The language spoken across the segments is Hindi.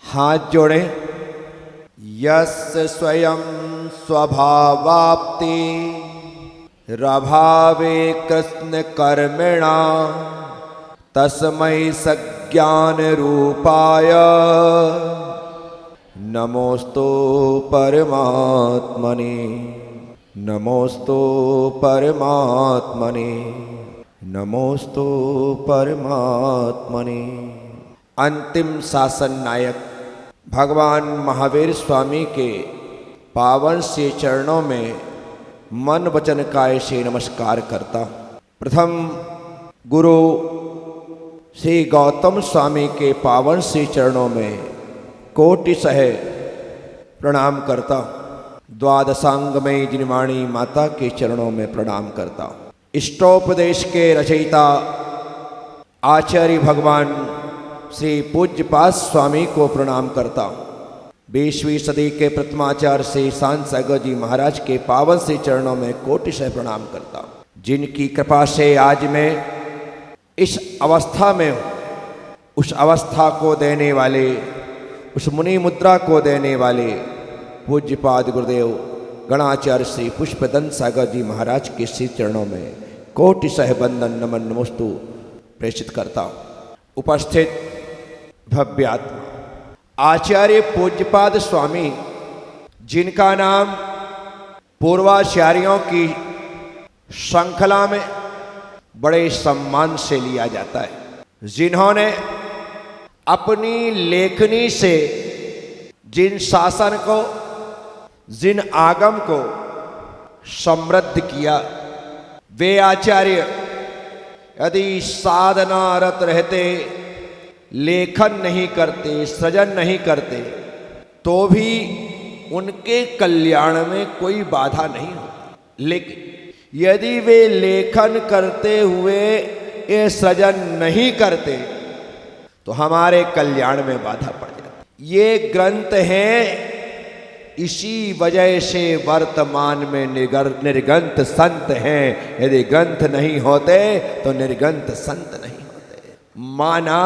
हाथ जोड़े। यस्य स्वयं स्वभावाप्ति रभावे कृष्ण कर्मिणा तस्मै सज्ञान रूपाय नमोस्तु परमात्मने। नमोस्तु परमात्मने। नमोस्तु परमात्मने। अंतिम शासन नायक भगवान महावीर स्वामी के पावन से चरणों में मन वचन काय से नमस्कार करता। प्रथम गुरु श्री गौतम स्वामी के पावन से चरणों में कोटि सह प्रणाम करता। द्वादशांग में जिनवाणी माता के चरणों में प्रणाम करता। इष्टोपदेश के रचयिता आचार्य भगवान श्री पूज्यपाद स्वामी को प्रणाम करता। 20वीं सदी के प्रथमाचार्य श्री शांत सागर जी महाराज के पावन से चरणों में कोटि से प्रणाम करता। जिनकी कृपा से आज मैं इस अवस्था में हूँ, उस अवस्था को देने वाले, उस मुनि मुद्रा को देने वाले पूज्यपाद गुरुदेव गणाचार्य श्री पुष्पदंत सागर जी महाराज के श्री चरणों में कोटि सह बंदन नमन नमोस्तु प्रेषित करता। उपस्थित भव्य आत्मा आचार्य पूज्यपाद स्वामी, जिनका नाम पूर्वाचार्यों की श्रृंखला में बड़े सम्मान से लिया जाता है, जिन्होंने अपनी लेखनी से जिन शासन को, जिन आगम को समृद्ध किया, वे आचार्य यदि साधनारत रहते, लेखन नहीं करते, सृजन नहीं करते, तो भी उनके कल्याण में कोई बाधा नहीं होती। लेकिन यदि वे लेखन करते हुए ये सृजन नहीं करते तो हमारे कल्याण में बाधा पड़ जाती। ये ग्रंथ हैं, इसी वजह से वर्तमान में निर्गंथ संत हैं। यदि ग्रंथ नहीं होते तो निर्गंथ संत नहीं होते। माना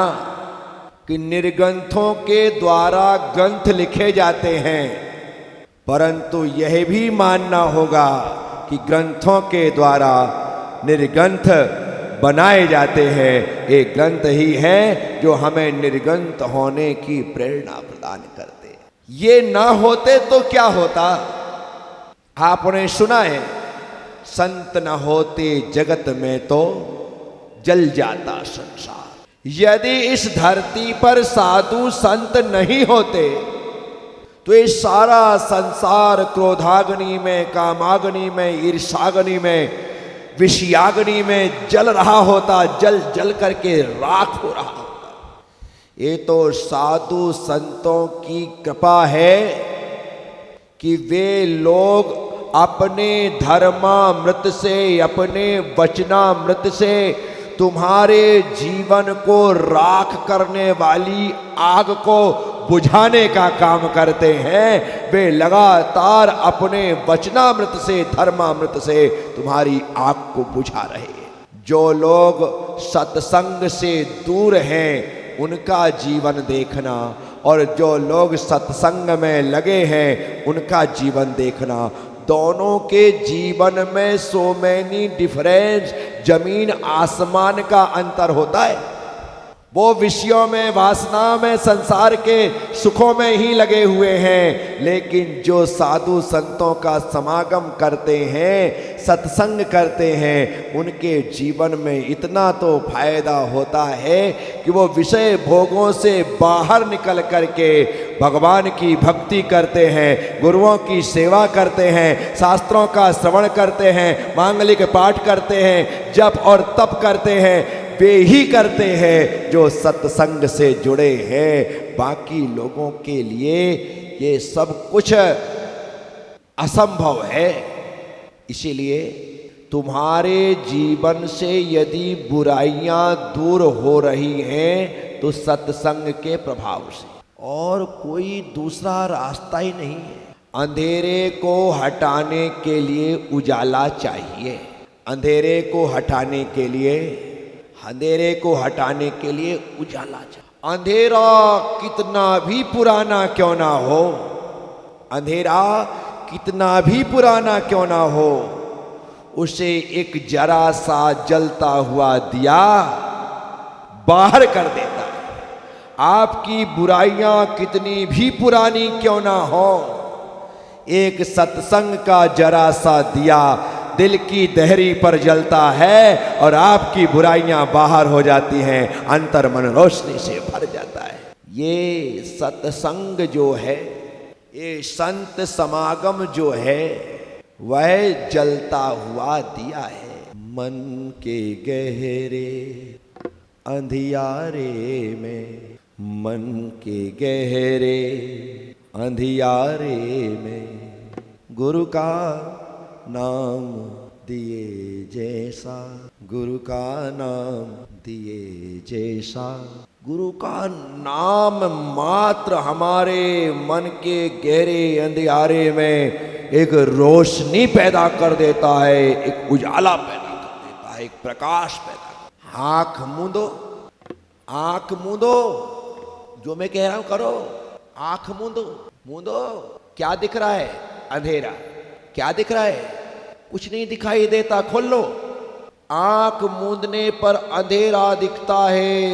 कि निर्ग्रंथों के द्वारा ग्रंथ लिखे जाते हैं, परंतु यह भी मानना होगा कि ग्रंथों के द्वारा निर्ग्रंथ बनाए जाते हैं। एक ग्रंथ ही है जो हमें निर्ग्रंथ होने की प्रेरणा प्रदान करते। ये ना होते तो क्या होता? आपने सुना है, संत न होते जगत में तो जल जाता संसार। यदि इस धरती पर साधु संत नहीं होते तो ये सारा संसार क्रोधाग्नि में, कामाग्नि में, ईर्ष्याग्नि में, विषयाग्नि में जल रहा होता, जल जल करके राख हो रहा होता। ये तो साधु संतों की कृपा है कि वे लोग अपने धर्मामृत से, अपने वचनामृत से तुम्हारे जीवन को राख करने वाली आग को बुझाने का काम करते हैं। वे लगातार अपने वचनामृत से, धर्मामृत से तुम्हारी आग को बुझा रहे हैं। जो लोग सत्संग से दूर हैं उनका जीवन देखना, और जो लोग सत्संग में लगे हैं उनका जीवन देखना, दोनों के जीवन में सो मैनी डिफरेंस, जमीन आसमान का अंतर होता है। वो विषयों में, वासना में, संसार के सुखों में ही लगे हुए हैं, लेकिन जो साधु संतों का समागम करते हैं, सत्संग करते हैं, उनके जीवन में इतना तो फायदा होता है कि वो विषय भोगों से बाहर निकल करके भगवान की भक्ति करते हैं, गुरुओं की सेवा करते हैं, शास्त्रों का श्रवण करते हैं, मांगलिक पाठ करते हैं, जप और तप करते हैं। वे ही करते हैं जो सत्संग से जुड़े हैं। बाकी लोगों के लिए ये सब कुछ असंभव है। इसीलिए तुम्हारे जीवन से यदि बुराइयां दूर हो रही हैं तो सत्संग के प्रभाव से, और कोई दूसरा रास्ता ही नहीं है। अंधेरे को हटाने के लिए उजाला चाहिए। अंधेरे को हटाने के लिए अंधेरे को हटाने के लिए उजाला चाहिए। अंधेरा कितना भी पुराना क्यों ना हो, अंधेरा कितना भी पुराना क्यों ना हो, उसे एक जरा सा जलता हुआ दिया बाहर कर देता है। आपकी बुराइयां कितनी भी पुरानी क्यों ना हो, एक सत्संग का जरा सा दिया दिल की दहरी पर जलता है और आपकी बुराइयां बाहर हो जाती हैं, अंतर मन रोशनी से भर जाता है। ये सत्संग जो है, ये संत समागम जो है, वह जलता हुआ दिया है। मन के गहरे अंधियारे में, मन के गहरे अंधियारे में गुरु का नाम दिए जैसा, गुरु का नाम दिए जैसा। गुरु का नाम मात्र हमारे मन के गहरे अंधियारे में एक रोशनी पैदा कर देता है, एक उजाला पैदा कर देता है, एक प्रकाश पैदा। आंख मूंदो, आंख मूंदो, जो मैं कह रहा हूं करो। आंख मूंदो, मूंदो। क्या दिख रहा है? अंधेरा। क्या दिख रहा है? कुछ नहीं दिखाई देता, खोल लो। आंख मूंदने पर अंधेरा दिखता है,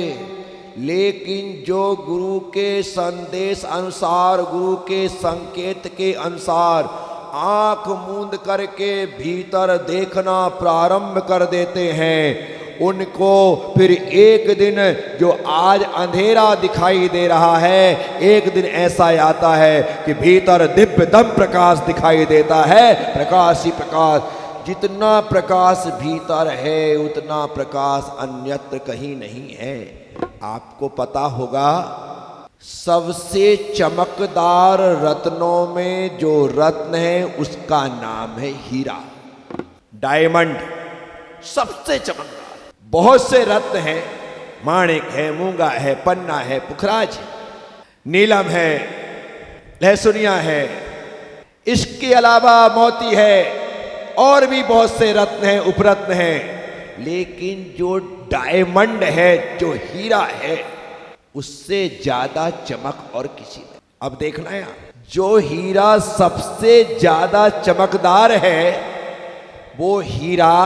लेकिन जो गुरु के संदेश अनुसार, गुरु के संकेत के अनुसार आंख मूंद करके भीतर देखना प्रारंभ कर देते हैं, उनको फिर एक दिन जो आज अंधेरा दिखाई दे रहा है, एक दिन ऐसा आता है कि भीतर दिव्य दम प्रकाश दिखाई देता है। प्रकाश ही प्रकाश। जितना प्रकाश भीतर है उतना प्रकाश अन्यत्र कहीं नहीं है। आपको पता होगा, सबसे चमकदार रत्नों में जो रत्न है उसका नाम है हीरा, डायमंड। सबसे चमकदार। बहुत से रत्न हैं, माणिक है, मूंगा है, पन्ना है, पुखराज है, नीलम है, लहसुनिया है, इसके अलावा मोती है, और भी बहुत से रत्न हैं, उपरत्न हैं। लेकिन जो डायमंड है, जो हीरा है, उससे ज्यादा चमक और किसी में। अब देखना है, जो हीरा सबसे ज्यादा चमकदार है, वो हीरा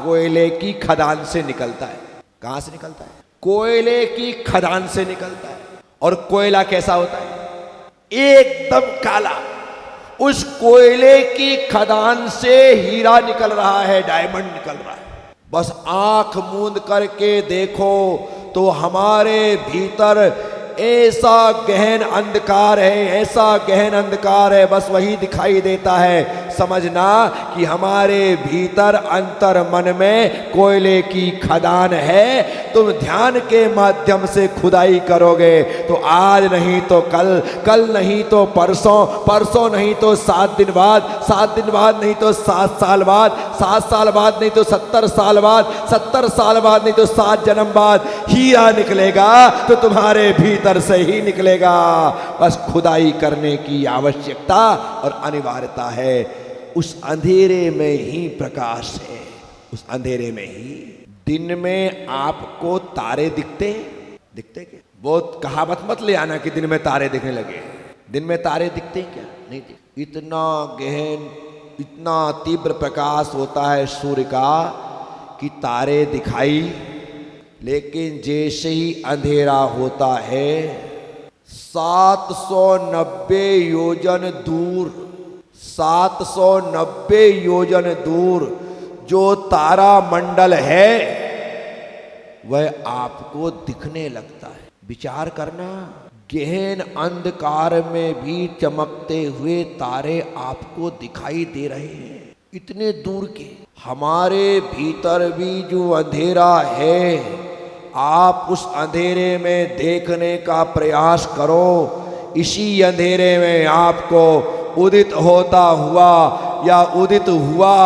कोयले की खदान से निकलता है। कहां से निकलता है? कोयले की खदान से निकलता है। और कोयला कैसा होता है? एकदम काला। उस कोयले की खदान से हीरा निकल रहा है, डायमंड निकल रहा है। बस आंख मूंद करके देखो तो हमारे भीतर ऐसा गहन अंधकार है, ऐसा गहन अंधकार है, बस वही दिखाई देता है। समझना कि हमारे भीतर अंतर मन में कोयले की खदान है। तुम ध्यान के माध्यम से खुदाई करोगे तो आज नहीं तो कल, कल नहीं तो परसों, परसों नहीं तो 7 दिन बाद, 7 दिन बाद नहीं तो 7 साल बाद, 7 साल बाद नहीं तो 70 साल बाद, 70 साल बाद नहीं तो 7 जन्म बाद हीरा निकलेगा तो तुम्हारे भीतर से ही निकलेगा। बस खुदाई करने की आवश्यकता और अनिवार्यता है। उस अंधेरे में ही प्रकाश है, उस अंधेरे में ही। दिन में आपको तारे दिखते क्या? बहुत कहावत मत ले आना कि दिन में तारे दिखने लगे। दिन में तारे दिखते हैं क्या? नहीं दिखते। इतना गहन, इतना तीव्र प्रकाश होता है सूर्य का कि तारे दिखाई, लेकिन जैसे ही अंधेरा होता है 790 योजन दूर, 790 योजन दूर जो तारा मंडल है वह आपको दिखने लगता है। विचार करना, गहन अंधकार में भी चमकते हुए तारे आपको दिखाई दे रहे हैं, इतने दूर के। हमारे भीतर भी जो अंधेरा है, आप उस अंधेरे में देखने का प्रयास करो। इसी अंधेरे में आपको उदित होता हुआ या उदित हुआ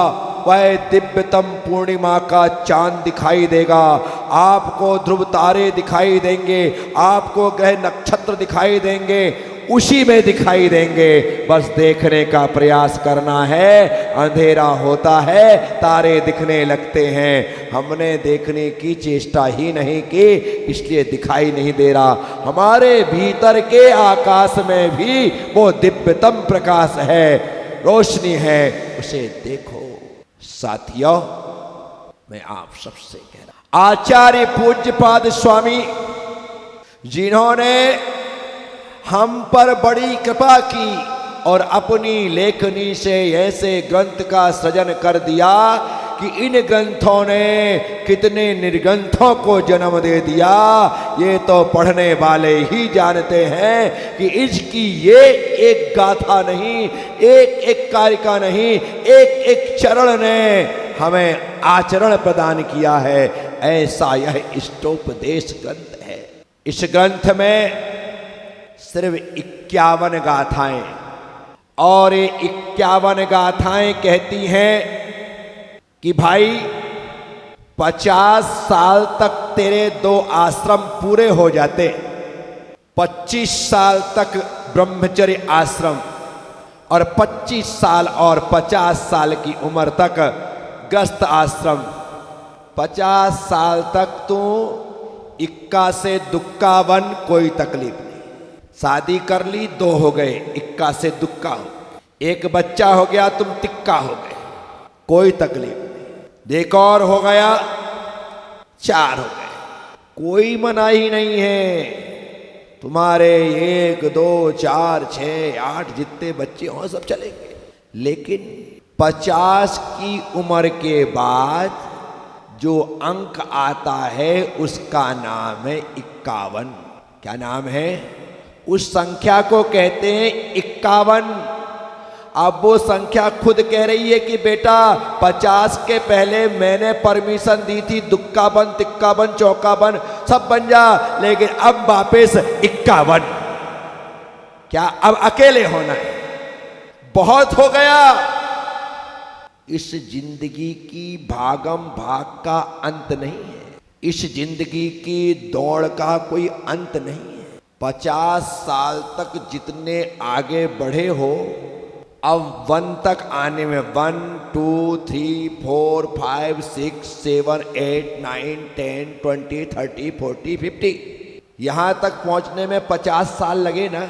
वह दिव्यतम पूर्णिमा का चांद दिखाई देगा। आपको ध्रुव तारे दिखाई देंगे, आपको ग्रह नक्षत्र दिखाई देंगे। उसी में दिखाई देंगे। बस देखने का प्रयास करना है। अंधेरा होता है, तारे दिखने लगते हैं। हमने देखने की चेष्टा ही नहीं की, इसलिए दिखाई नहीं दे रहा। हमारे भीतर के आकाश में भी वो दिव्यतम प्रकाश है, रोशनी है, उसे देखो। साथियों, मैं आप सबसे कह रहा, आचार्य पूज्यपाद स्वामी जिन्होंने हम पर बड़ी कृपा की और अपनी लेखनी से ऐसे ग्रंथ का सृजन कर दिया कि इन ग्रंथों ने कितने निर्ग्रंथों को जन्म दे दिया, ये तो पढ़ने वाले ही जानते हैं कि इसकी ये एक गाथा नहीं, एक एक कारिका नहीं, एक एक चरण ने हमें आचरण प्रदान किया है। ऐसा यह इष्टोपदेश ग्रंथ है। इस ग्रंथ में सिर्फ 51 गाथाएं, और ये 51 गाथाएं कहती हैं कि भाई 50 साल तक तेरे 2 आश्रम पूरे हो जाते, 25 साल तक ब्रह्मचर्य आश्रम, और 25 साल और 50 साल की उम्र तक गृहस्थ आश्रम। 50 साल तक तू इक्का से दुक्का बन, कोई तकलीफ नहीं। शादी कर ली, 2 हो गए, इक्का से दुक्का हो। एक बच्चा हो गया, तुम तिक्का हो गए, कोई तकलीफ नहीं। एक और हो गया, 4 हो गए, कोई मनाही नहीं है। तुम्हारे 1, 2, 4, 6, 8 जितने बच्चे हों सब चलेंगे। लेकिन 50 की उम्र के बाद जो अंक आता है उसका नाम है 51। क्या नाम है? उस संख्या को कहते हैं 51। अब वो संख्या खुद कह रही है कि बेटा 50 के पहले मैंने परमिशन दी थी, दुक्का बन, तिक्का बन, चौका बन, सब बन जा, लेकिन अब वापस 51। क्या अब अकेले होना है? बहुत हो गया। इस जिंदगी की भागम भाग का अंत नहीं है। इस जिंदगी की दौड़ का कोई अंत नहीं है। 50 साल तक जितने आगे बढ़े हो, अब 1 तक आने में 1, 2, 3, 4, 5, 6, 7, 8, 9, 10, 20, 30, 40, 50, यहां तक पहुंचने में 50 साल लगे ना।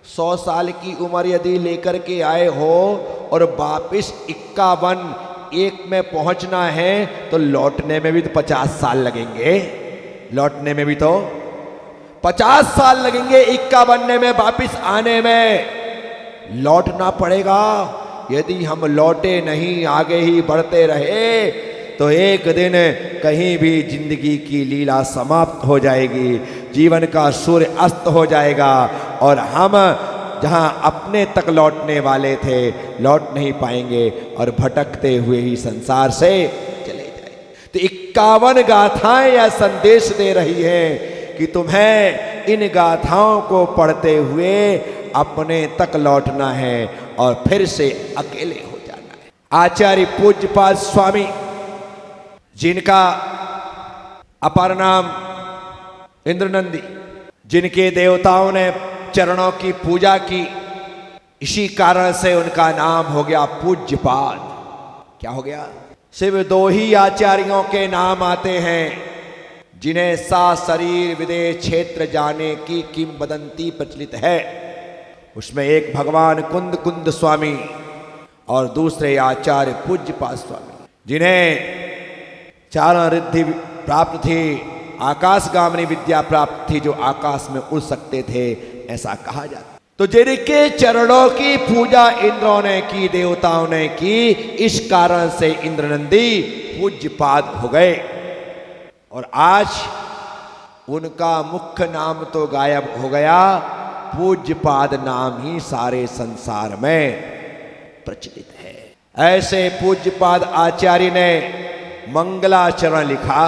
100 साल की उम्र यदि लेकर के आए हो और वापिस 51 एक में पहुंचना है तो लौटने में भी तो 50 साल लगेंगे। लौटने में भी तो 50 साल लगेंगे, 51 बनने में, वापिस आने में। लौटना पड़ेगा। यदि हम लौटे नहीं, आगे ही बढ़ते रहे, तो एक दिन कहीं भी जिंदगी की लीला समाप्त हो जाएगी, जीवन का सूर्य अस्त हो जाएगा, और हम जहां अपने तक लौटने वाले थे लौट नहीं पाएंगे और भटकते हुए ही संसार से चले जाएंगे। तो 51 गाथाएं यह संदेश दे रही हैं कि तुम्हें इन गाथाओं को पढ़ते हुए अपने तक लौटना है और फिर से अकेले हो जाना है। आचार्य पूज्यपाद स्वामी, जिनका अपर नाम इंद्रनंदी, जिनके देवताओं ने चरणों की पूजा की, इसी कारण से उनका नाम हो गया पूज्यपाद। क्या हो गया? सिर्फ 2 ही आचार्यों के नाम आते हैं जिन्हें सा शरीर विदेश क्षेत्र जाने की किंवदंती प्रचलित है। उसमें एक भगवान कुंद कुंद स्वामी और दूसरे आचार्य पूज्यपाद स्वामी, जिन्हें चारण रिद्धि प्राप्त थी, आकाशगामिनी विद्या प्राप्त थी, जो आकाश में उड़ सकते थे, ऐसा कहा जाता। तो जिनके चरणों की पूजा इंद्रों ने की, देवताओं ने की, इस कारण से इंद्रनंदी पूज्यपाद हो गए। और आज उनका मुख्य नाम तो गायब हो गया, पूज्यपाद नाम ही सारे संसार में प्रचलित है। ऐसे पूज्यपाद आचार्य ने मंगलाचरण लिखा,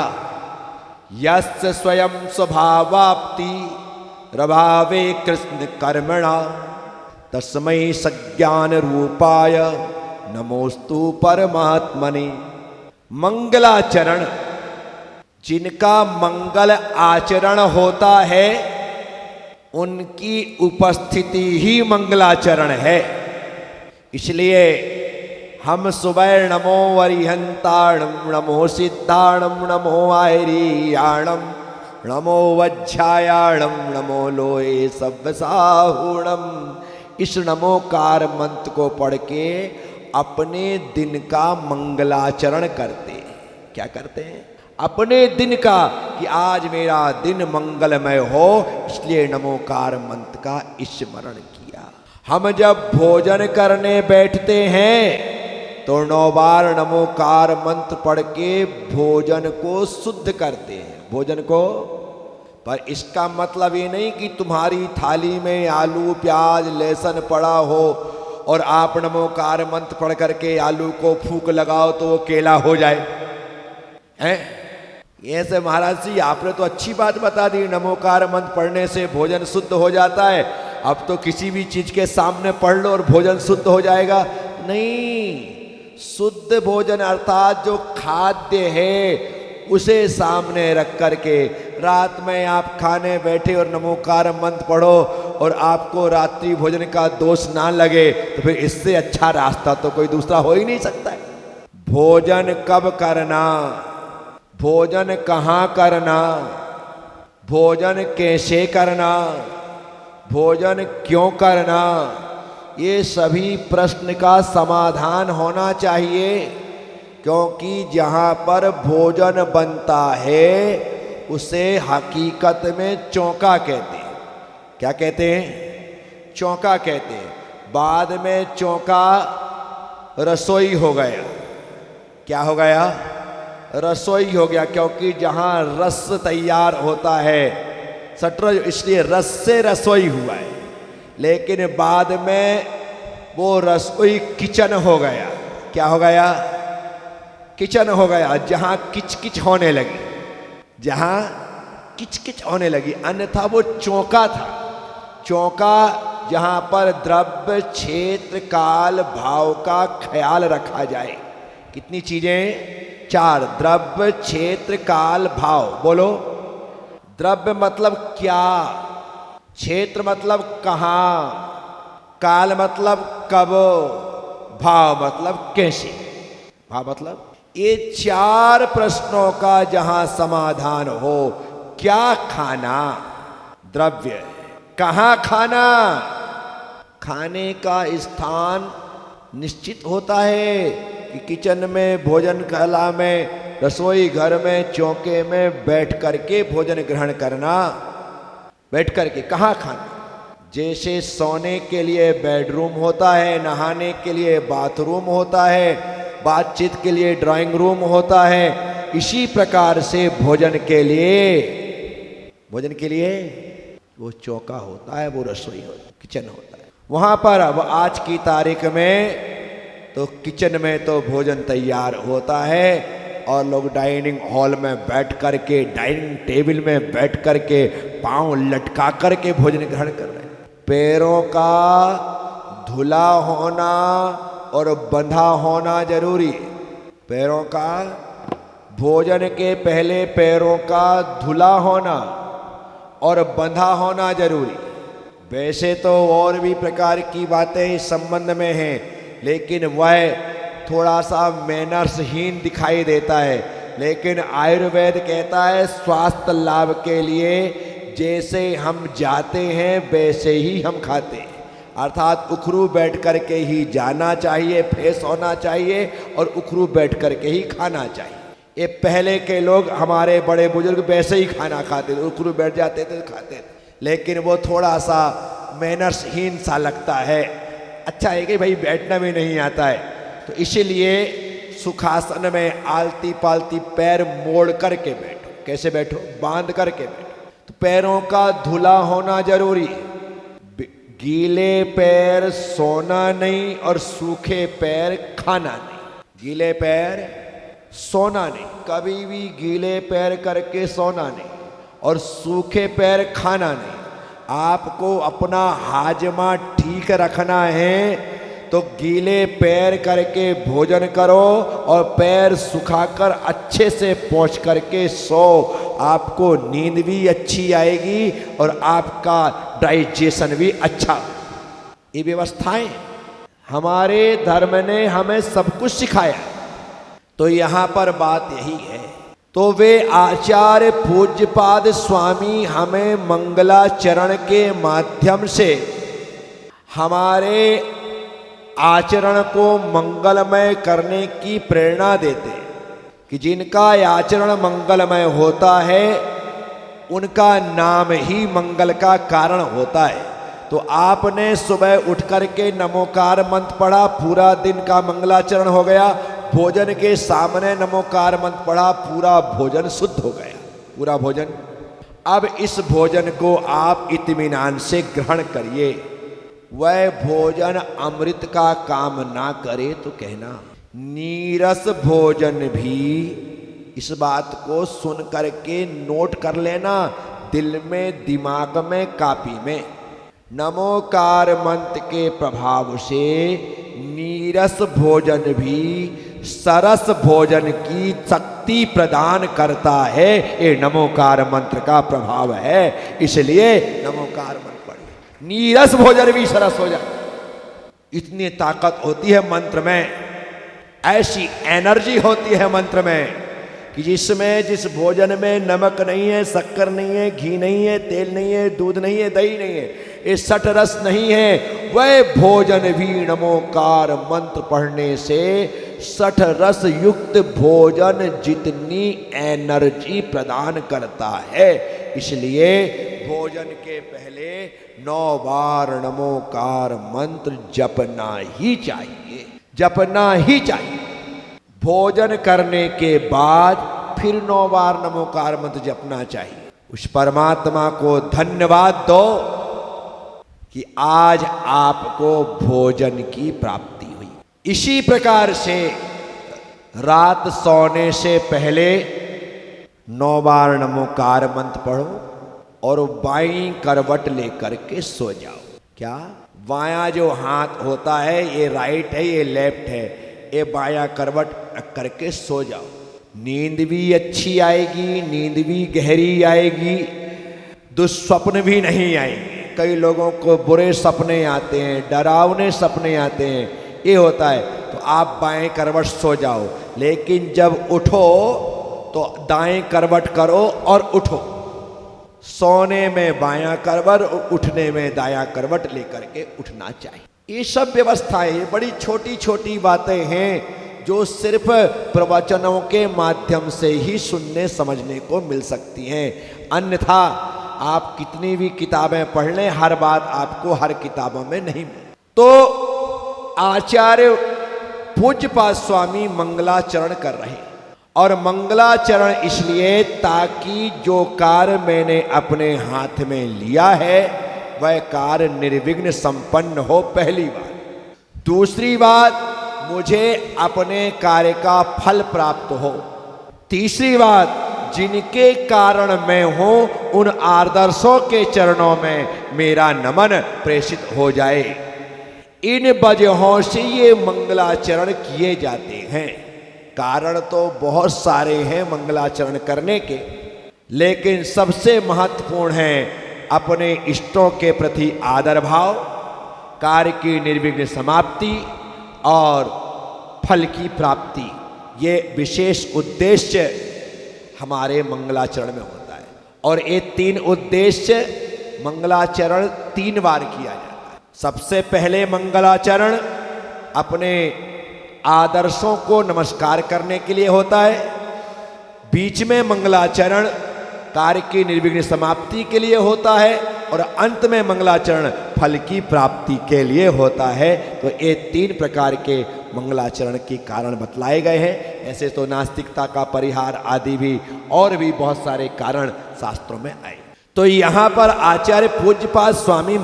यस्य स्वयं स्वभावाप्ति रभावे कृष्ण कर्मणा तस्मै सज्ञान रूपाय नमोस्तु परमात्मने। मंगलाचरण, जिनका मंगल आचरण होता है उनकी उपस्थिति ही मंगलाचरण है। इसलिए हम सुबह नमो वरिहंताणम, नमो सिद्धाणम, नमो आयरियाणम, नमो वज्झायाणम, नमो लोए सव्यसाहुणम, इस नमोकार मंत्र को पढ़ के अपने दिन का मंगलाचरण करते हैं। क्या करते हैं? अपने दिन का, कि आज मेरा दिन मंगलमय हो, इसलिए नमोकार मंत्र का स्मरण किया। हम जब भोजन करने बैठते हैं तो 9 बार नमोकार मंत्र पढ़ के भोजन को शुद्ध करते हैं। भोजन को, पर इसका मतलब ये नहीं कि तुम्हारी थाली में आलू प्याज लहसुन पड़ा हो और आप नमोकार मंत्र पढ़ करके आलू को फूंक लगाओ तो वो केला हो जाए। हैं? ऐसे महाराज जी आपने तो अच्छी बात बता दी, नमोकार मंत्र पढ़ने से भोजन शुद्ध हो जाता है। अब तो किसी भी चीज के सामने पढ़ लो और भोजन शुद्ध हो जाएगा। नहीं, शुद्ध भोजन अर्थात जो खाद्य है उसे सामने रख करके रात में आप खाने बैठे और नमोकार मंत्र पढ़ो और आपको रात्रि भोजन का दोष ना लगे, तो फिर इससे अच्छा रास्ता तो कोई दूसरा हो ही नहीं सकता है। भोजन कब करना, भोजन कहाँ करना, भोजन कैसे करना, भोजन क्यों करना, ये सभी प्रश्न का समाधान होना चाहिए। क्योंकि जहाँ पर भोजन बनता है उसे हकीकत में चौका कहते हैं। क्या कहते हैं? चौका कहते हैं। बाद में चौका रसोई हो गया। क्या हो गया? रसोई हो गया, क्योंकि जहाँ रस तैयार होता है सटरज, इसलिए रस से रसोई हुआ है। लेकिन बाद में वो रसोई किचन हो गया। क्या हो गया? किचन हो गया, जहाँ किचकिच होने लगी, जहाँ किचकिच होने लगी। अन्यथा वो चौका था। चौका जहाँ पर द्रव्य क्षेत्र काल भाव का ख्याल रखा जाए। कितनी चीजें? 4। द्रव्य क्षेत्र काल भाव। बोलो। द्रव्य मतलब क्या, क्षेत्र मतलब कहाँ, काल मतलब कब, भाव मतलब कैसे। भाव मतलब ये 4 प्रश्नों का जहां समाधान हो। क्या खाना? द्रव्य। कहाँ खाना? खाने का स्थान निश्चित होता है कि किचन में, भोजन कला में, रसोई घर में, चौके में बैठ करके भोजन ग्रहण करना। बैठ करके कहाँ खाना? जैसे सोने के लिए बेडरूम होता है, नहाने के लिए बाथरूम होता है, बातचीत के लिए ड्राइंग रूम होता है, इसी प्रकार से भोजन के लिए वो चौका होता है, वो रसोई होता है, किचन होता है। वहाँ पर अब आज की तारीख में तो किचन में तो भोजन तैयार होता है और लोग डाइनिंग हॉल में बैठ करके, डाइनिंग टेबल में बैठ करके पाँव लटका करके भोजन ग्रहण कर रहे हैं। पैरों का धुला होना और बंधा होना जरूरी है। पैरों का, भोजन के पहले पैरों का धुला होना और बंधा होना जरूरी। वैसे तो और भी प्रकार की बातें इस संबंध में हैं, लेकिन वह थोड़ा सा मैनर्सहीन दिखाई देता है। लेकिन आयुर्वेद कहता है स्वास्थ्य लाभ के लिए जैसे हम जाते हैं वैसे ही हम खाते हैं। अर्थात उखरू बैठ करके ही जाना चाहिए, फ्रेश होना चाहिए और उखरू बैठ करके ही खाना चाहिए। ये पहले के लोग, हमारे बड़े बुजुर्ग वैसे ही खाना खाते थे, उखरू बैठ जाते थे, खाते थे। लेकिन वो थोड़ा सा मैनर्सहीन सा लगता है। अच्छा है कि भाई बैठना भी नहीं आता है, तो इसीलिए सुखासन में आलती पालती पैर मोड़ करके बैठो। कैसे बैठो? बांध करके बैठो। तो पैरों का धुला होना जरूरी है। गीले पैर सोना नहीं और सूखे पैर खाना नहीं। गीले पैर सोना नहीं, कभी भी गीले पैर करके सोना नहीं और सूखे पैर खाना नहीं। आपको अपना हाजमा ठीक रखना है तो गीले पैर करके भोजन करो और पैर सुखाकर अच्छे से पोंछ करके सो। आपको नींद भी अच्छी आएगी और आपका डाइजेशन भी अच्छा। ये व्यवस्थाएं हमारे धर्म ने हमें सब कुछ सिखाया। तो यहां पर बात यही है। तो वे आचार्य पूज्यपाद स्वामी हमें मंगलाचरण के माध्यम से हमारे आचरण को मंगलमय करने की प्रेरणा देते हैं कि जिनका आचरण मंगलमय होता है उनका नाम ही मंगल का कारण होता है। तो आपने सुबह उठ करके नमोकार मंत्र पढ़ा, पूरा दिन का मंगलाचरण हो गया। भोजन के सामने नमोकार मंत्र पढ़ा, पूरा भोजन शुद्ध हो गया, पूरा भोजन। अब इस भोजन को आप इत्मीनान से ग्रहण करिए। वह भोजन अमृत का काम ना करे तो कहना। नीरस भोजन भी, इस बात को सुन करके नोट कर लेना दिल में, दिमाग में, कापी में। नमोकार मंत्र के प्रभाव से नीरस भोजन भी सरस भोजन की शक्ति प्रदान करता है। ये नमोकार मंत्र का प्रभाव है, इसलिए नमोकार मंत्र पढ़िए, नीरस भोजन भी सरस हो जाए। इतनी ताकत होती है मंत्र में, ऐसी एनर्जी होती है मंत्र में कि जिस भोजन में नमक नहीं है, शक्कर नहीं है, घी नहीं है, तेल नहीं है, दूध नहीं है, दही नहीं है, ये सठ रस नहीं है, वह भोजन भी नमोकार मंत्र पढ़ने से सठ रस युक्त भोजन जितनी एनर्जी प्रदान करता है। इसलिए भोजन के पहले 9 बार नमोकार मंत्र जपना ही चाहिए, जपना ही चाहिए। भोजन करने के बाद फिर 9 बार नमोकार मंत्र जपना चाहिए। उस परमात्मा को धन्यवाद दो कि आज आपको भोजन की प्राप्ति हुई। इसी प्रकार से रात सोने से पहले 9 बार नमोकार मंत्र पढ़ो और बाईं करवट लेकर के सो जाओ। क्या? बायां जो हाथ होता है ये राइट है, ये लेफ्ट है, ये बायां करवट करके सो जाओ। नींद भी अच्छी आएगी, नींद भी गहरी आएगी, दुस्वप्न भी नहीं आएंगे। कई लोगों को बुरे सपने आते हैं, डरावने सपने आते हैं, ये होता है। तो आप बाएं करवट सो जाओ, लेकिन जब उठो तो दाएं करवट करो और उठो। सोने में बायां करवट, उठने में दायां करवट लेकर के उठना चाहिए। ये सब व्यवस्थाएं बड़ी छोटी छोटी बातें हैं जो सिर्फ प्रवचनों के माध्यम से ही सुनने समझने को मिल सकती हैं। अन्यथा आप कितनी भी किताबें पढ़ लें, हर बात आपको हर किताबों में नहीं मिले। तो आचार्य पूज्यपाद स्वामी मंगलाचरण कर रहे हैं, और मंगलाचरण इसलिए ताकि जो कार्य मैंने अपने हाथ में लिया है वह कार्य निर्विघ्न संपन्न हो, पहली बात। दूसरी बात, मुझे अपने कार्य का फल प्राप्त हो। तीसरी बात, जिनके कारण मैं हूं उन आदर्शों के चरणों में मेरा नमन प्रेषित हो जाए। इन वजहों से ये मंगलाचरण किए जाते हैं। कारण तो बहुत सारे हैं मंगलाचरण करने के, लेकिन सबसे महत्वपूर्ण है अपने इष्टों के प्रति आदर भाव, कार्य की निर्विघ्न समाप्ति और फल की प्राप्ति। ये विशेष उद्देश्य हमारे मंगलाचरण में होता है। और ये 3 उद्देश्य मंगलाचरण 3 बार किया जाता है। सबसे पहले मंगलाचरण अपने आदर्शों को नमस्कार करने के लिए होता है, बीच में मंगलाचरण कार्य की निर्विघ्न समाप्ति के लिए होता है, और अंत में मंगलाचरण फल की प्राप्ति के लिए होता है। तो ये 3 प्रकार के मंगलाचरण के कारण बतलाए गए हैं। ऐसे तो नास्तिकता का परिहार आदि भी और भी बहुत सारे कारण शास्त्रों में आए। तो यहाँ पर आचार्य पूज्यपाद स्वामी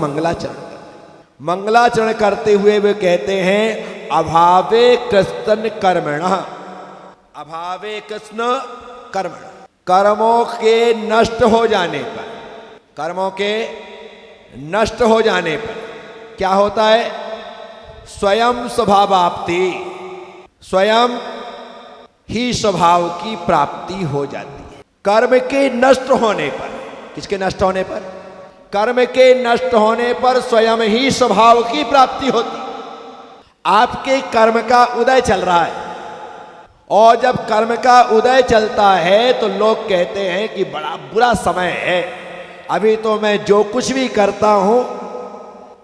मंगलाचरण करते हुए वे कहते हैं, अभावे कृष्ण कर्मणः, अभावे कृष्ण कर्मणः, कर्मों के नष्ट हो जाने पर, कर्मों के नष्ट हो जाने पर क्या होता है? स्वयं स्वभावाप्ति, स्वयं ही स्वभाव की प्राप्ति हो जाती है। कर्म के नष्ट होने पर, किसके नष्ट होने पर? कर्म के नष्ट होने पर स्वयं ही स्वभाव की प्राप्ति होती। आपके कर्म का उदय चल रहा है, और जब कर्म का उदय चलता है तो लोग कहते हैं कि बड़ा बुरा समय है, अभी तो मैं जो कुछ भी करता हूं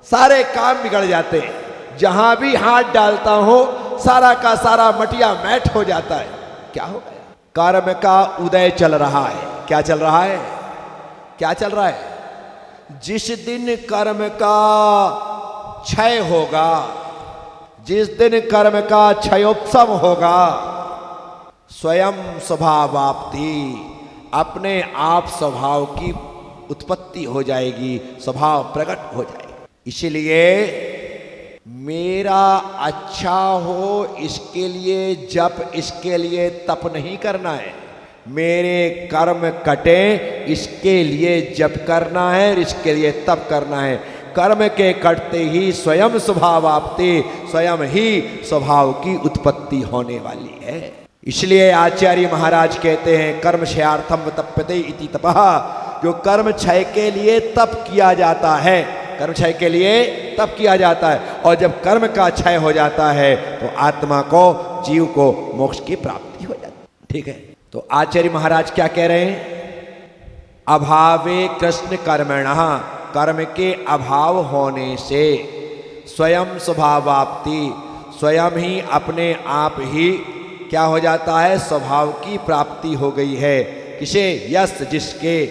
सारे काम बिगड़ जाते हैं, जहां भी हाथ डालता हूं सारा का सारा मटिया मैट हो जाता है। क्या हो गया? कर्म का उदय चल रहा है। क्या चल रहा है? क्या चल रहा है? जिस दिन कर्म का क्षय होगा, जिस दिन कर्म का क्षयोत्सव होगा, स्वयं स्वभावाप्ति, अपने आप स्वभाव की उत्पत्ति हो जाएगी, स्वभाव प्रकट हो जाएगी। इसलिए मेरा अच्छा हो इसके लिए जप, इसके लिए तप नहीं करना है। मेरे कर्म कटे इसके लिए जप करना है, इसके लिए तप करना है। कर्म के कटते ही स्वयं स्वभावाप्ति, स्वयं ही स्वभाव की उत्पत्ति होने वाली है। इसलिए आचार्य महाराज कहते हैं कर्म क्षयार्थम तप्यते इति तपः, जो कर्म क्षय के लिए तप किया जाता है, कर्म क्षय के लिए तप किया जाता है, और जब कर्म का क्षय हो जाता है तो आत्मा को, जीव को मोक्ष की प्राप्ति हो जाती है। ठीक है, तो आचार्य महाराज क्या कह रहे हैं? अभावे कृष्ण कर्मणः, कर्म के अभाव होने से स्वयं स्वभावाप्ति, स्वयं ही अपने आप ही क्या हो जाता है? स्वभाव की प्राप्ति हो गई है। किसे? यस, जिसके,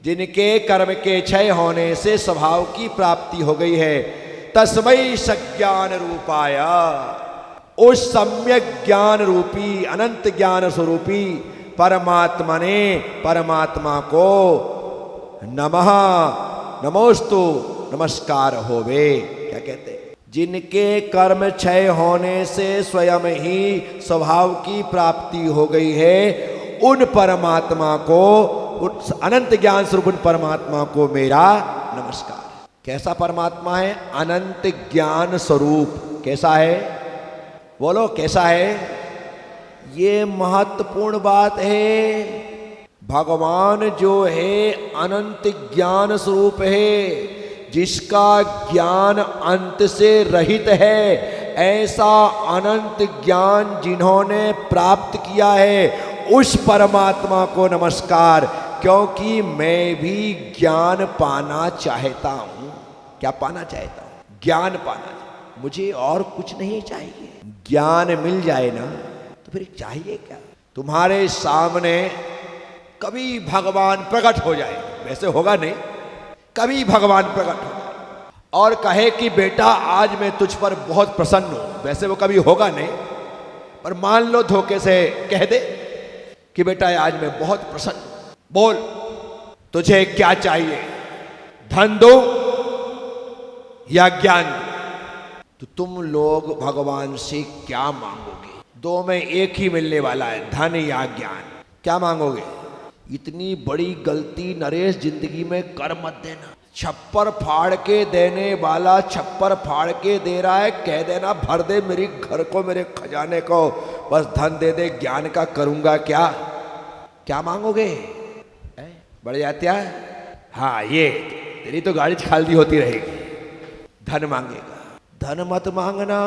जिनके कर्म के क्षय होने से स्वभाव की प्राप्ति हो गई है। तस्मै सज्ञान रूपाय, उस सम्यक ज्ञान रूपी, अनंत ज्ञान स्वरूपी परमात्मा ने, परमात्मा को नमः, नमोस्तु, नमस्कार होवे। क्या कहते हैं? जिनके कर्म क्षय होने से स्वयं ही स्वभाव की प्राप्ति हो गई है, उन परमात्मा को, उस अनंत ज्ञान स्वरूप उन परमात्मा को मेरा नमस्कार। कैसा परमात्मा है? अनंत ज्ञान स्वरूप। कैसा है? बोलो कैसा है? ये महत्वपूर्ण बात है। भगवान जो है अनंत ज्ञान स्वरूप है, जिसका ज्ञान अंत से रहित है। ऐसा अनंत ज्ञान जिन्होंने प्राप्त किया है, उस परमात्मा को नमस्कार, क्योंकि मैं भी ज्ञान पाना चाहता हूं। क्या पाना चाहता हूं? ज्ञान पाना। मुझे और कुछ नहीं चाहिए। ज्ञान मिल जाए ना तो फिर चाहिए क्या? तुम्हारे सामने कभी भगवान प्रकट हो जाए, वैसे होगा नहीं, कभी भगवान प्रकट हो जाए और कहे कि बेटा आज मैं तुझ पर बहुत प्रसन्न हूं, वैसे वो कभी होगा नहीं, पर मान लो धोखे से कह दे कि बेटा आज मैं बहुत प्रसन्न, बोल तुझे क्या चाहिए, धन दो या ज्ञान दो? तो तुम लोग भगवान से क्या मांगोगे? दो में एक ही मिलने वाला है, धन या ज्ञान। क्या मांगोगे? इतनी बड़ी गलती नरेश जिंदगी में कर मत देना। छप्पर फाड़ के देने वाला छप्पर फाड़ के दे रहा है, कह देना भर दे मेरी घर को, मेरे खजाने को, बस धन दे दे, ज्ञान का करूंगा क्या? क्या मांगोगे? बढ़ जाती है। हाँ, ये तेरी तो गाड़ी खाली होती रहेगी। धन मांगेगा? धन मत मांगना,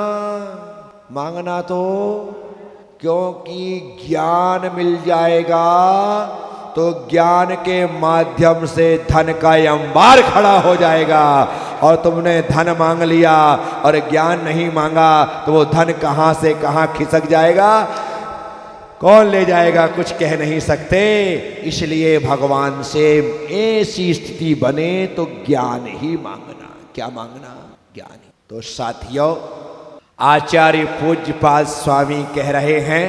मांगना तो क्योंकि ज्ञान मिल जाएगा तो ज्ञान के माध्यम से धन का अंबार खड़ा हो जाएगा। और तुमने धन मांग लिया और ज्ञान नहीं मांगा तो वो धन कहां से कहां खिसक जाएगा, कौन ले जाएगा, कुछ कह नहीं सकते। इसलिए भगवान से ऐसी स्थिति बने तो ज्ञान ही मांगना। क्या मांगना? ज्ञान ही। तो साथियों, आचार्य पूज्यपाद स्वामी कह रहे हैं,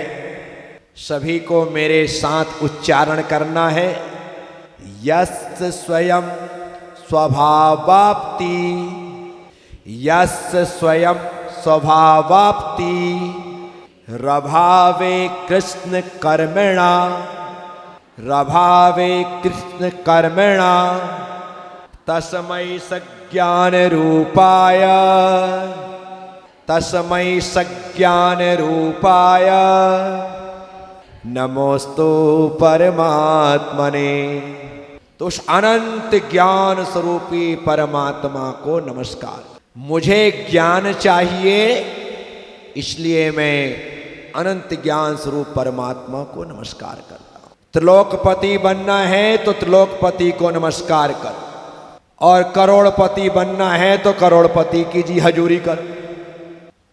सभी को मेरे साथ उच्चारण करना है। यस् स्वयं स्वभावाप्ति, यस् स्वयं स्वभावाप्ति, रभावे कृष्ण कर्मणा, रभावे कृष्ण कर्मणा, तस्मै सज्ञान रूपाय, तस्मै सज्ञान रूपाय, नमोस्तु परमात्मने। तो उस अनंत ज्ञान स्वरूपी परमात्मा को नमस्कार। मुझे ज्ञान चाहिए, इसलिए मैं अनंत ज्ञान स्वरूप परमात्मा को नमस्कार करता हूं। त्रिलोकपति बनना है तो त्रिलोकपति को नमस्कार कर, और करोड़पति बनना है तो करोड़पति की जी हजूरी कर,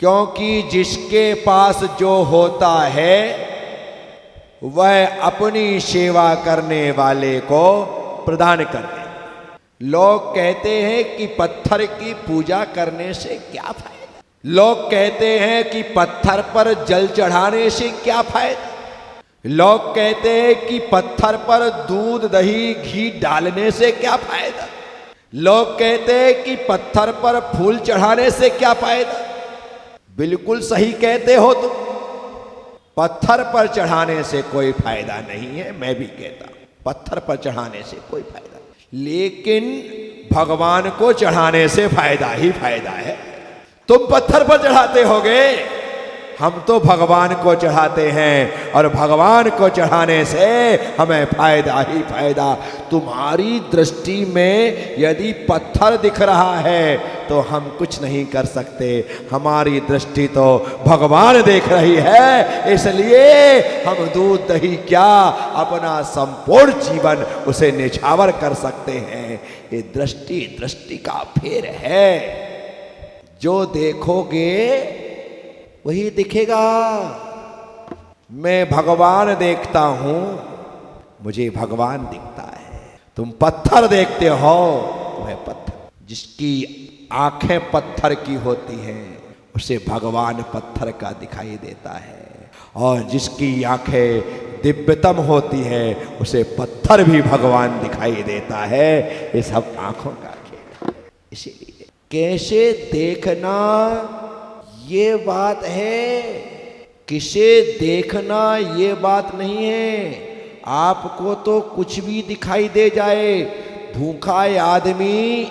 क्योंकि जिसके पास जो होता है वह अपनी सेवा करने वाले को प्रदान कर दे। लोग कहते हैं कि पत्थर की पूजा करने से क्या फायदा, लोग कहते हैं कि पत्थर पर जल चढ़ाने से क्या फायदा, लोग कहते हैं कि पत्थर पर दूध दही घी डालने से क्या फायदा, लोग कहते हैं कि पत्थर पर फूल चढ़ाने से क्या फायदा। बिल्कुल सही कहते हो तुम, पत्थर पर चढ़ाने से कोई फायदा नहीं है। मैं भी कहता हूं पत्थर पर चढ़ाने से कोई फायदा नहीं, लेकिन भगवान को चढ़ाने से फायदा ही फायदा है। तुम पत्थर पर चढ़ाते होगे, हम तो भगवान को चढ़ाते हैं, और भगवान को चढ़ाने से हमें फायदा ही फायदा। तुम्हारी दृष्टि में यदि पत्थर दिख रहा है तो हम कुछ नहीं कर सकते, हमारी दृष्टि तो भगवान देख रही है, इसलिए हम दूध दही क्या अपना संपूर्ण जीवन उसे निछावर कर सकते हैं। ये दृष्टि का फेर है। जो देखोगे वही दिखेगा। मैं भगवान देखता हूं, मुझे भगवान दिखता है। तुम पत्थर देखते हो, तुम्हें पत्थर, जिसकी आंखें पत्थर की होती हैं उसे भगवान पत्थर का दिखाई देता है, और जिसकी आंखें दिव्यतम होती है उसे पत्थर भी भगवान दिखाई देता है। ये सब आंखों का खेल है। इसीलिए कैसे देखना ये बात है, किसे देखना ये बात नहीं है। आपको तो कुछ भी दिखाई दे जाए। भूखा आदमी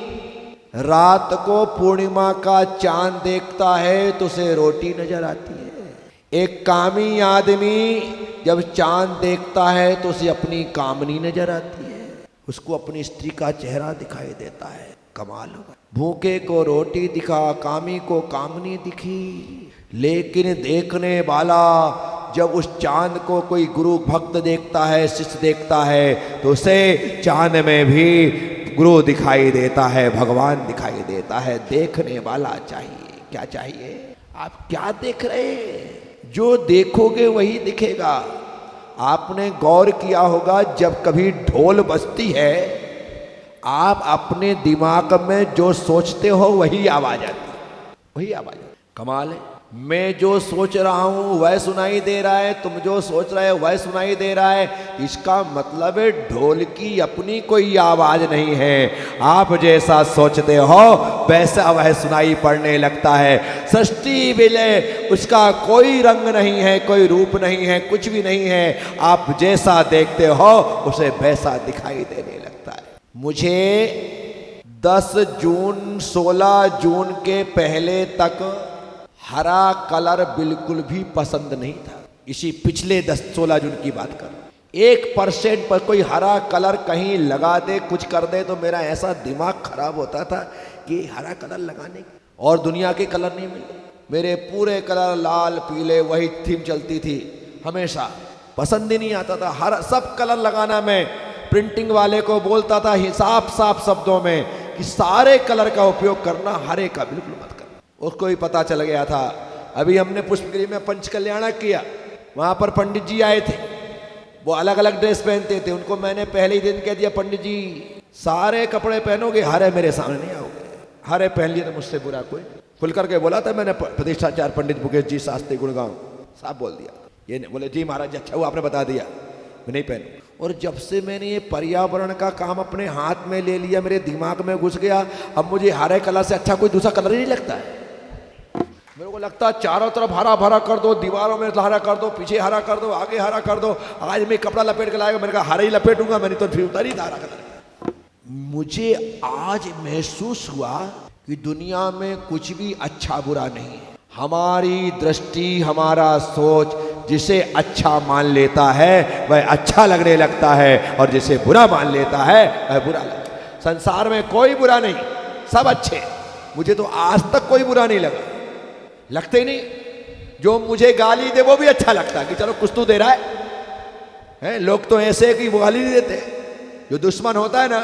रात को पूर्णिमा का चांद देखता है तो उसे रोटी नजर आती है। एक कामी आदमी जब चांद देखता है तो उसे अपनी कामनी नजर आती है, उसको अपनी स्त्री का चेहरा दिखाई देता है। कमाल होगा। भूखे को रोटी दिखा, कामी को कामनी दिखी, लेकिन देखने वाला जब उस चांद को कोई गुरु भक्त देखता है, शिष्य देखता है, तो उसे चांद में भी गुरु दिखाई देता है, भगवान दिखाई देता है। देखने वाला चाहिए। क्या चाहिए? आप क्या देख रहे हैं? जो देखोगे वही दिखेगा। आपने गौर किया होगा, जब कभी ढोल बजती है, आप अपने दिमाग में जो सोचते हो वही आवाज आती है, वही आवाज आती है। कमाल है। मैं जो सोच रहा हूं वह सुनाई दे रहा है, तुम जो सोच रहे हो वह सुनाई दे रहा है। इसका मतलब है ढोल की अपनी कोई आवाज नहीं है। आप जैसा सोचते हो वैसा वह सुनाई पड़ने लगता है। सृष्टि विलय, उसका कोई रंग नहीं है, कोई रूप नहीं है, कुछ भी नहीं है। आप जैसा देखते हो उसे वैसा दिखाई देने लगता है। मुझे 10 जून 16 जून के पहले तक हरा कलर बिल्कुल भी पसंद नहीं था। इसी पिछले 10-16 जून की बात कर, 1% पर कोई हरा कलर कहीं लगा दे, कुछ कर दे, तो मेरा ऐसा दिमाग खराब होता था कि हरा कलर लगाने और दुनिया के कलर नहीं मिले। मेरे पूरे कलर लाल पीले वही थीम चलती थी हमेशा, पसंद ही नहीं आता था। हर सब कलर लगाना मैं प्रिंटिंग वाले को बोलता था साफ साफ शब्दों में कि सारे कलर का उपयोग करना, हरे का बिल्कुल मत करना। उसको भी पता चल गया था। अभी हमने पुष्पगिरी में पंच कल्याण किया, वहाँ पर पंडित जी आए थे, वो अलग अलग ड्रेस पहनते थे। उनको मैंने पहले ही दिन कह दिया, पंडित जी सारे कपड़े पहनोगे, हरे मेरे सामने नहीं आओगे। हरे पहन लिए तो मुझसे बुरा कोई। खुल करके बोला था मैंने, प्रतिष्ठाचार्य पंडित मुकेश जी शास्त्री गुड़गांव, साफ बोल दिया। ये नहीं बोले जी महाराज अच्छा हुआ आपने बता दिया, मैं नहीं पहनूंगा। और जब से मैंने ये पर्यावरण का काम अपने हाथ में ले लिया, मेरे दिमाग में घुस गया। अब मुझे हरे कलर से अच्छा कोई दूसरा कलर ही नहीं लगता है। मेरे को लगता है चारों तरफ हरा भरा कर दो, दीवारों में हरा कर दो, पीछे हरा कर दो, आगे हरा कर दो। आज मैं कपड़ा लपेट के लाएगा, मैंने कहा हरा ही लपेटूंगा, मैंने तो फिर उतार ही था हरा कलर। मुझे आज महसूस हुआ कि दुनिया में कुछ भी अच्छा बुरा नहीं है। हमारी दृष्टि, हमारा सोच जिसे अच्छा मान लेता है वह अच्छा लगने लगता है और जिसे बुरा मान लेता है वह बुरा लगता है। संसार में कोई बुरा नहीं, सब अच्छे। मुझे तो आज तक कोई बुरा नहीं लगा, लगते ही नहीं। जो मुझे गाली दे वो भी अच्छा लगता है कि चलो कुछ तो दे रहा है। लोग तो ऐसे है कि वो गाली नहीं देते। जो दुश्मन होता है ना,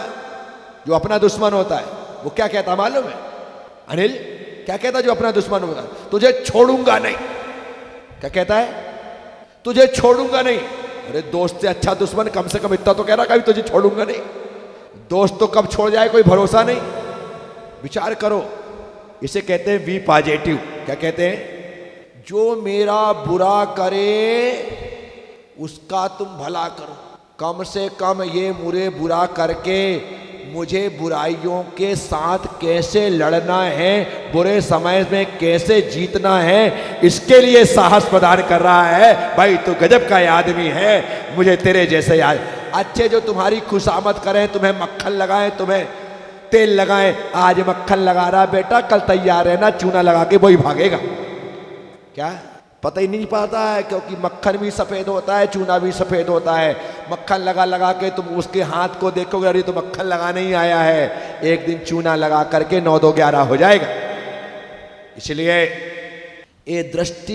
जो अपना दुश्मन होता है, वो क्या कहता है मालूम है अनिल? क्या कहता है जो अपना दुश्मन होता है? तुझे छोड़ूंगा नहीं। क्या कहता है? तुझे छोड़ूंगा नहीं। अरे दोस्त से अच्छा दुश्मन कम से कम इतना तो कह रहा कभी तुझे छोड़ूंगा नहीं। दोस्त तो कब छोड़ जाए कोई भरोसा नहीं। विचार करो, इसे कहते हैं वी पॉजिटिव। क्या कहते हैं? जो मेरा बुरा करे उसका तुम भला करो। कम से कम ये मुझे बुरा करके मुझे बुराइयों के साथ कैसे लड़ना है, बुरे समय में कैसे जीतना है, इसके लिए साहस प्रदान कर रहा है। भाई तू गजब का आदमी है, मुझे तेरे जैसे याद। अच्छे जो तुम्हारी खुशामद करें, तुम्हें मक्खन लगाएं, तुम्हें तेल लगाएं। आज मक्खन लगा रहा बेटा, कल तैयार है ना चूना लगा के वही भागेगा। क्या पता ही नहीं पाता है, क्योंकि मक्खन भी सफ़ेद होता है, चूना भी सफ़ेद होता है। मक्खन लगा लगा के तुम उसके हाथ को देखोगे, अरे तो मक्खन लगाने ही आया है। एक दिन चूना लगा करके 9 2 11 हो जाएगा। इसलिए ये दृष्टि,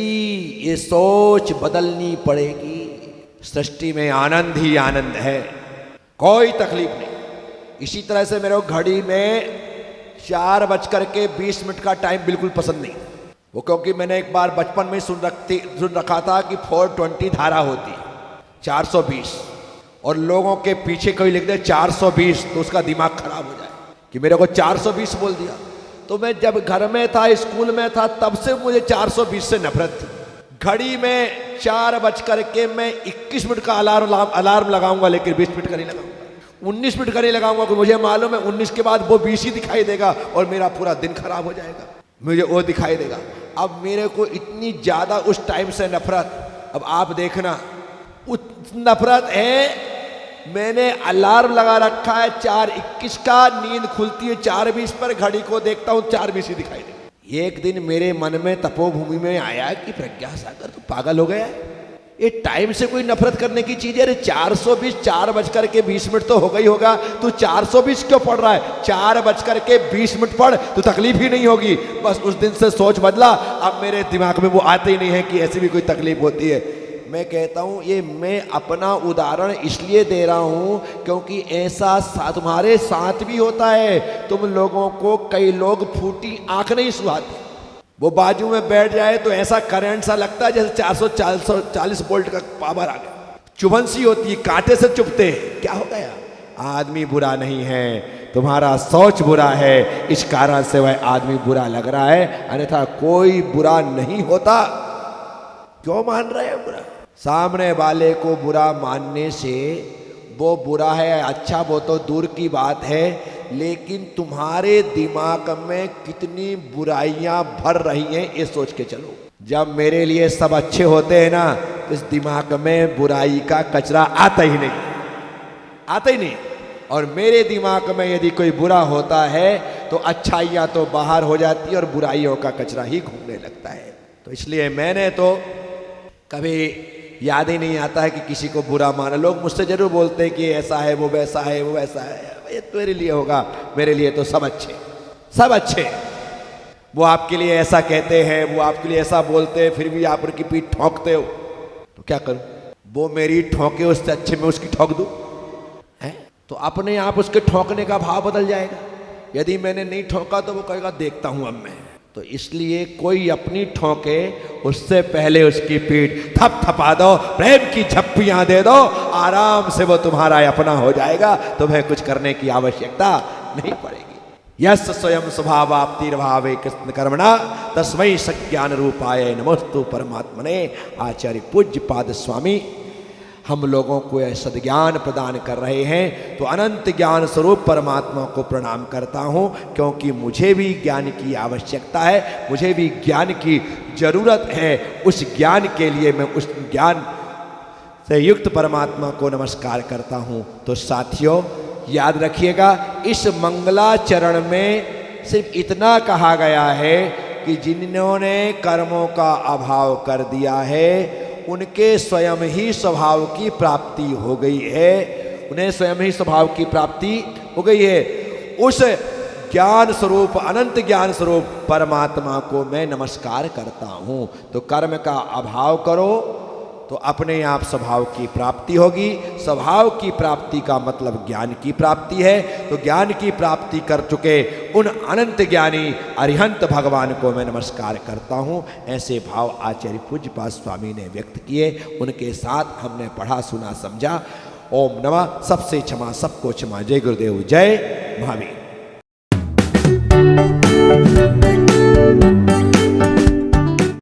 ये सोच बदलनी पड़ेगी। सृष्टि में आनंद ही आनंद है, कोई तकलीफ नहीं। इसी तरह से मेरे को घड़ी में 4:20 का टाइम बिल्कुल पसंद नहीं। वो क्योंकि मैंने एक बार बचपन में सुन रखा था कि 420 धारा होती है, 420, और लोगों के पीछे कोई लिख दे 420 तो उसका दिमाग खराब हो जाए कि मेरे को 420 बोल दिया। तो मैं जब घर में था, स्कूल में था, तब से मुझे 420 से नफरत थी। घड़ी में 4:21 का अलार्म लगाऊंगा, लेकिन 20 मिनट का नहीं लगाऊंगा, 19 मिनट का नहीं लगाऊंगा, क्योंकि मुझे मालूम है 19 के बाद वो 20 ही दिखाई देगा और मेरा पूरा दिन खराब हो जाएगा, मुझे वो दिखाई देगा। अब मेरे को इतनी ज़्यादा उस टाइम से नफरत। अब आप देखना, उस नफरत है। मैंने अलार्म लगा रखा है 4:21 का, नींद खुलती है 4:20 पर, घड़ी को देखता हूँ 4:20 ही दिखाई दे। एक दिन मेरे मन में तपोभूमि में आया कि प्रज्ञा सागर तू पागल हो गया है, ये टाइम से कोई नफरत करने की चीज है। अरे 420, 4:20 तो हो गई होगा, तू 420 क्यों पढ़ रहा है? 4:20 पढ़, तो तकलीफ ही नहीं होगी। बस उस दिन से सोच बदला। अब मेरे दिमाग में वो आते ही नहीं है कि ऐसी भी कोई तकलीफ होती है। मैं कहता हूँ ये मैं अपना उदाहरण इसलिए दे रहा हूँ क्योंकि ऐसा तुम्हारे साथ भी होता है। तुम लोगों को कई लोग फूटी आंख नहीं सुहाते, वो बाजू में बैठ जाए तो ऐसा करंट सा लगता है जैसे 440 वोल्ट का पावर आ गया। चुभन सी होती है, कांटे से चुभते हैं। क्या हो गया? आदमी बुरा नहीं है, तुम्हारा सोच बुरा है, इस कारण से वह आदमी बुरा लग रहा है, अन्यथा कोई बुरा नहीं होता। क्यों मान रहे हैं बुरा? सामने वाले को बुरा मानने से वो बुरा है अच्छा वो तो दूर की बात है, लेकिन तुम्हारे दिमाग में कितनी बुराइयां भर रही हैं ये सोच के चलो। जब मेरे लिए सब अच्छे होते हैं ना, तो इस दिमाग में बुराई का कचरा आता ही नहीं, आता ही नहीं। और मेरे दिमाग में यदि कोई बुरा होता है तो अच्छाइयाँ तो बाहर हो जाती है और बुराइयों का कचरा ही घूमने लगता है। तो इसलिए मैंने तो कभी याद ही नहीं आता है कि किसी को बुरा माना। लोग मुझसे जरूर बोलते हैं कि ऐसा है, वो वैसा है, वो वैसा है। ये तेरे लिए होगा, मेरे लिए तो सब अच्छे, सब अच्छे। वो आपके लिए ऐसा कहते हैं, वो आपके लिए ऐसा बोलते हैं, फिर भी आप उनकी पीठ ठोकते हो, तो क्या करूं? वो मेरी ठोके उससे अच्छे मैं उसकी ठोक दूं है? तो अपने आप उसके ठोकने का भाव बदल जाएगा। यदि मैंने नहीं ठोका तो वो कहेगा देखता हूं अब मैं। तो इसलिए कोई अपनी ठोके उससे पहले उसकी पीठ थपथपा दो, प्रेम की झप्पियां दे दो, आराम से वो तुम्हारा अपना हो जाएगा। तुम्हें कुछ करने की आवश्यकता नहीं पड़ेगी। यस स्वयं स्वभावाप्तिर्भावे कृष्ण कर्मणा तस्मै सज्ञान रूपाय नमोस्तु परमात्मने। आचार्य पूज्य पाद स्वामी हम लोगों को यह सद्ज्ञान प्रदान कर रहे हैं, तो अनंत ज्ञान स्वरूप परमात्मा को प्रणाम करता हूँ, क्योंकि मुझे भी ज्ञान की आवश्यकता है, मुझे भी ज्ञान की जरूरत है। उस ज्ञान के लिए मैं उस ज्ञान से युक्त परमात्मा को नमस्कार करता हूँ। तो साथियों याद रखिएगा, इस मंगलाचरण में सिर्फ इतना कहा गया है कि जिन्होंने कर्मों का अभाव कर दिया है उनके स्वयं ही स्वभाव की प्राप्ति हो गई है, उन्हें स्वयं ही स्वभाव की प्राप्ति हो गई है। उस ज्ञान स्वरूप, अनंत ज्ञान स्वरूप परमात्मा को मैं नमस्कार करता हूं। तो कर्म का अभाव करो तो अपने आप स्वभाव की प्राप्ति होगी। स्वभाव की प्राप्ति का मतलब ज्ञान की प्राप्ति है। तो ज्ञान की प्राप्ति कर चुके उन अनंत ज्ञानी अरिहंत भगवान को मैं नमस्कार करता हूँ। ऐसे भाव आचार्य पूज्यपाद स्वामी ने व्यक्त किए, उनके साथ हमने पढ़ा, सुना, समझा। ओम नमः। सबसे क्षमा, सबको क्षमा। जय गुरुदेव, जय महावीर।